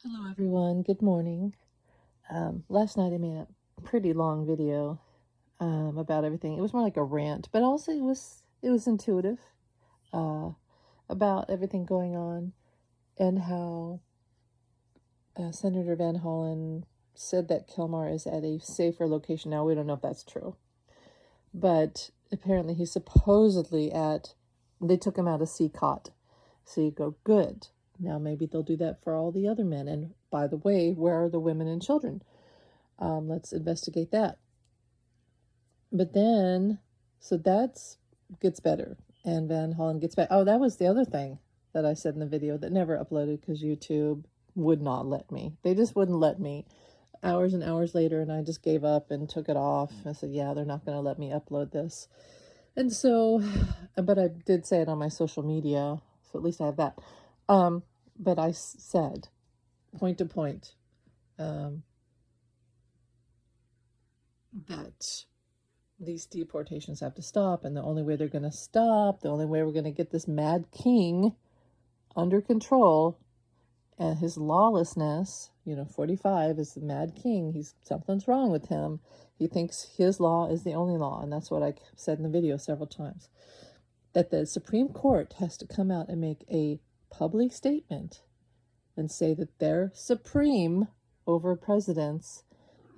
Hello everyone, good morning. Last night I made a pretty long video about everything. It was more like a rant, but also it was intuitive uh, about everything going on and how Senator Van Hollen said that Kilmar is at a safer location now. We don't know if that's true, but apparently he's supposedly they took him out of CCOT. So you go, good. Now maybe they'll do that for all the other men. And by the way, where are the women and children? Let's investigate that. But then, so that's gets better, and Van Hollen gets back. Oh, that was the other thing that I said in the video that never uploaded because YouTube would not let me. They just wouldn't let me. Hours and hours later, and I just gave up and took it off. I said, yeah, they're not going to let me upload this. And so, but I did say it on my social media, so at least I have that. But I said, point to point, that these deportations have to stop, and the only way they're going to stop, the only way we're going to get this mad king under control and his lawlessness, 45 is the mad king. Something's wrong with him. He thinks his law is the only law, and that's what I said in the video several times. That the Supreme Court has to come out and make a public statement and say that they're supreme over presidents,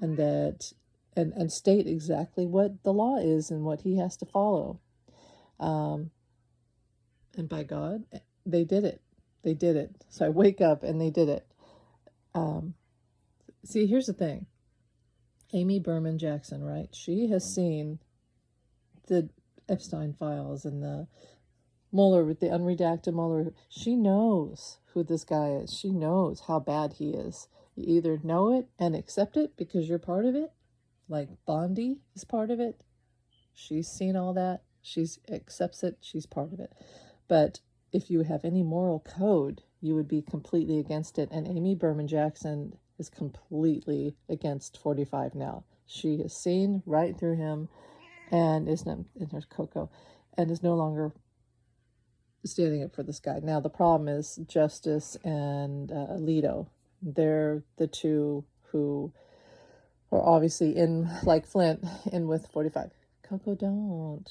and that and state exactly what the law is and what he has to follow. And by God, they did it. They did it. So I wake up and they did it. See, here's the thing. Amy Berman Jackson, right? She has seen the Epstein files and the Mueller, with the unredacted Mueller. She knows who this guy is. She knows how bad he is. You either know it and accept it because you're part of it, like Bondi is part of it. She's seen all that. She accepts it. She's part of it. But if you have any moral code, you would be completely against it. And Amy Berman Jackson is completely against 45 now. She has seen right through him, and there's Coco, and is no longer standing up for this guy. Now the problem is Justice and Alito. They're the two who are obviously in, like Flint, in with 45. Coco, don't.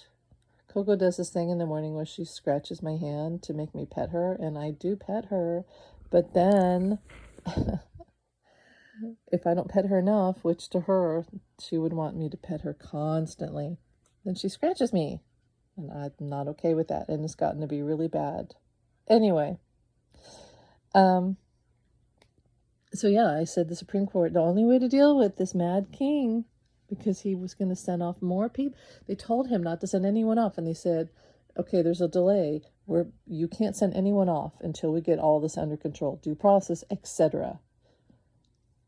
Coco does this thing in the morning where she scratches my hand to make me pet her, and I do pet her, but then if I don't pet her enough, which to her, she would want me to pet her constantly, then she scratches me, and I'm not okay with that, and it's gotten to be really bad. Anyway, so yeah, I said the Supreme Court, the only way to deal with this mad king, because he was going to send off more people. They told him not to send anyone off, and they said, okay, there's a delay where you can't send anyone off until we get all this under control, due process, etc.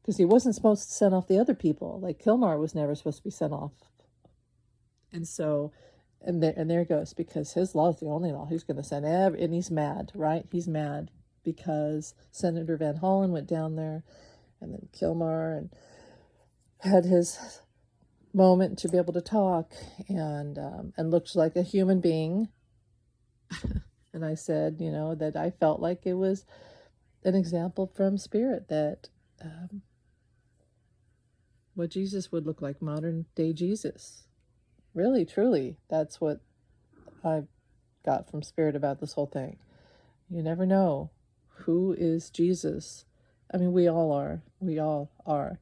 Because he wasn't supposed to send off the other people. Like Kilmar was never supposed to be sent off. And so, and there it goes, because his law is the only law. He's going to send and he's mad, right? He's mad because Senator Van Hollen went down there, and then Kilmar and had his moment to be able to talk, and looked like a human being. And I said, that I felt like it was an example from Spirit that what Jesus would look like, modern day Jesus. Really, truly, that's what I got from Spirit about this whole thing. You never know who is Jesus. I mean, we all are. We all are.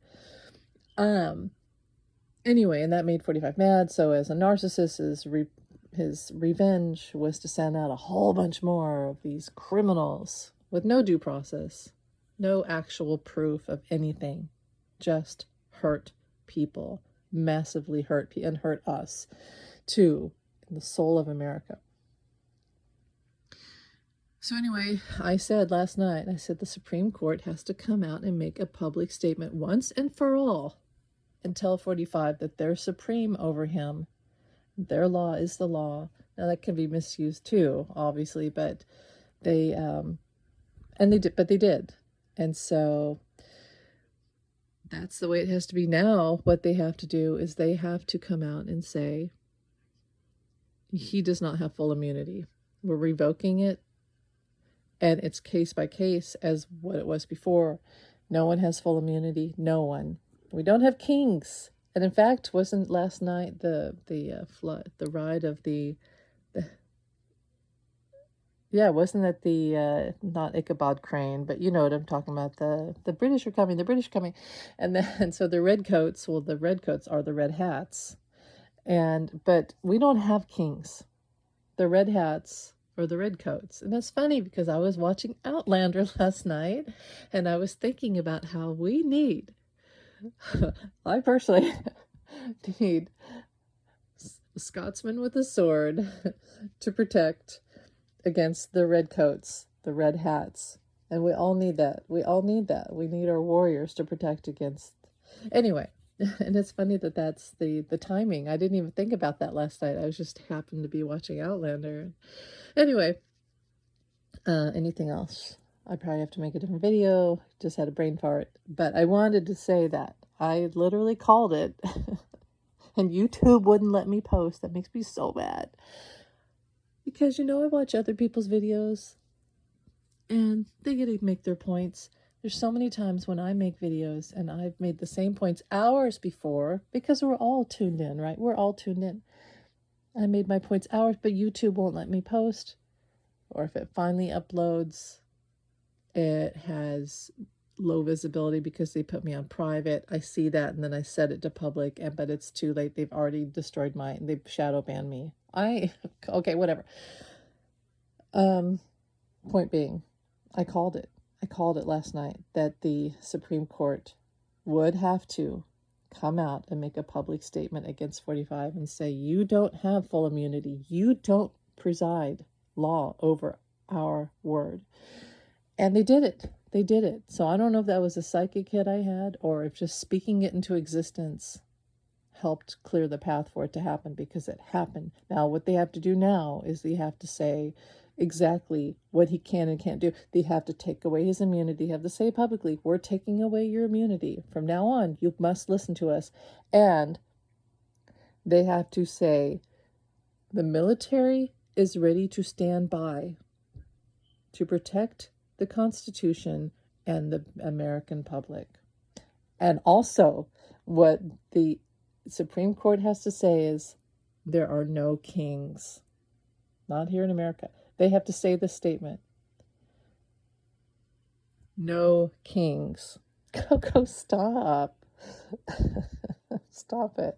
Anyway, and that made 45 mad. So as a narcissist, his revenge was to send out a whole bunch more of these criminals with no due process, no actual proof of anything, just hurt people, massively hurt people, and hurt us too, in the soul of America. So anyway, I said last night, the Supreme Court has to come out and make a public statement once and for all and tell 45 that they're supreme over him. Their law is the law. Now that can be misused too, obviously, but they did. And so that's the way it has to be now. What they have to do is they have to come out and say he does not have full immunity. We're revoking it, and it's case by case as what it was before. No one has full immunity. No one. We don't have kings. And in fact, wasn't last night the flood, the ride of the yeah, wasn't it the not Ichabod Crane, but you know what I'm talking about. The British are coming, the British are coming. And then so the redcoats, well, the redcoats are the red hats. But we don't have kings. The red hats or the redcoats. And it's funny because I was watching Outlander last night and I was thinking about how we need I personally need a Scotsman with a sword to protect against the redcoats, the red hats. And we all need that. We all need that. We need our warriors to protect against. Anyway, and it's funny that that's the timing. I didn't even think about that last night. I was just happened to be watching Outlander. Anyway, anything else? I probably have to make a different video. Just had a brain fart. But I wanted to say that. I literally called it. And YouTube wouldn't let me post. That makes me so mad. Because, I watch other people's videos. And they get to make their points. There's so many times when I make videos and I've made the same points hours before. Because we're all tuned in, right? We're all tuned in. I made my points hours, but YouTube won't let me post. Or if it finally uploads, it has low visibility because they put me on private. I see that and then I set it to public, but it's too late. They've already destroyed they've shadow banned me. Okay, whatever. Point being, I called it. I called it last night that the Supreme Court would have to come out and make a public statement against 45 and say, you don't have full immunity. You don't preside law over our word. And they did it. They did it. So I don't know if that was a psychic hit I had or if just speaking it into existence helped clear the path for it to happen, because it happened. Now, what they have to do now is they have to say exactly what he can and can't do. They have to take away his immunity. They have to say publicly, we're taking away your immunity. From now on, you must listen to us. And they have to say the military is ready to stand by to protect the Constitution and the American public. And also, what the Supreme Court has to say is there are no kings. Not here in America. They have to say this statement. No kings. Coco, stop. Stop it.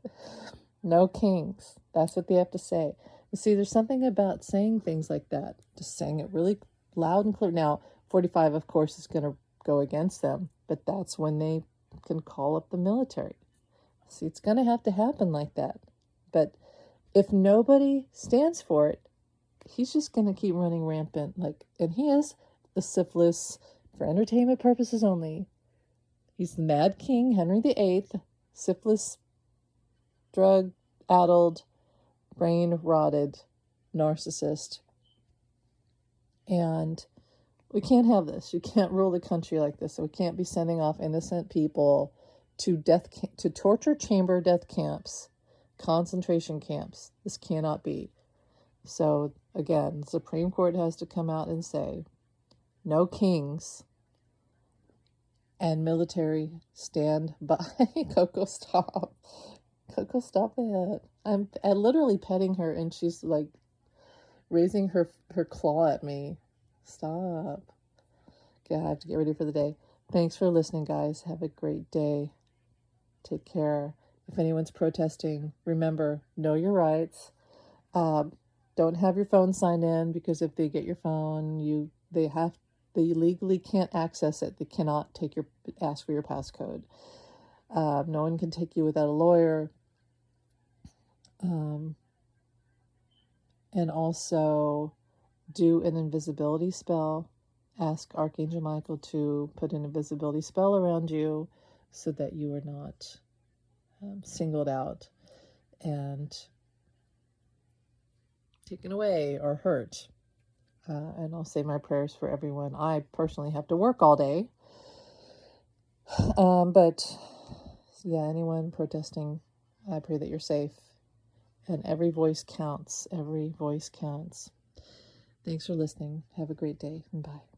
No kings. That's what they have to say. You see, there's something about saying things like that. Just saying it really loud and clear. Now, 45, of course, is going to go against them, but that's when they can call up the military. See, it's going to have to happen like that. But if nobody stands for it, he's just going to keep running rampant. And he is the syphilis for entertainment purposes only. He's the Mad King, Henry VIII, syphilis, drug-addled, brain-rotted narcissist. And we can't have this. You can't rule the country like this. So we can't be sending off innocent people to torture chamber death camps, concentration camps. This cannot be. So again, the Supreme Court has to come out and say, no kings, and military stand by. Coco, stop. Coco, stop it. I'm literally petting her and she's like raising her claw at me. Stop. Okay, I have to get ready for the day. Thanks for listening, guys. Have a great day. Take care. If anyone's protesting, remember, know your rights. Don't have your phone signed in, because if they get your phone, they legally can't access it. They cannot ask for your passcode. No one can take you without a lawyer. And also do an invisibility spell. Ask Archangel Michael to put an invisibility spell around you so that you are not singled out and taken away or hurt. And I'll say my prayers for everyone. I personally have to work all day. But yeah, anyone protesting, I pray that you're safe. And every voice counts. Every voice counts. Thanks for listening. Have a great day. Bye.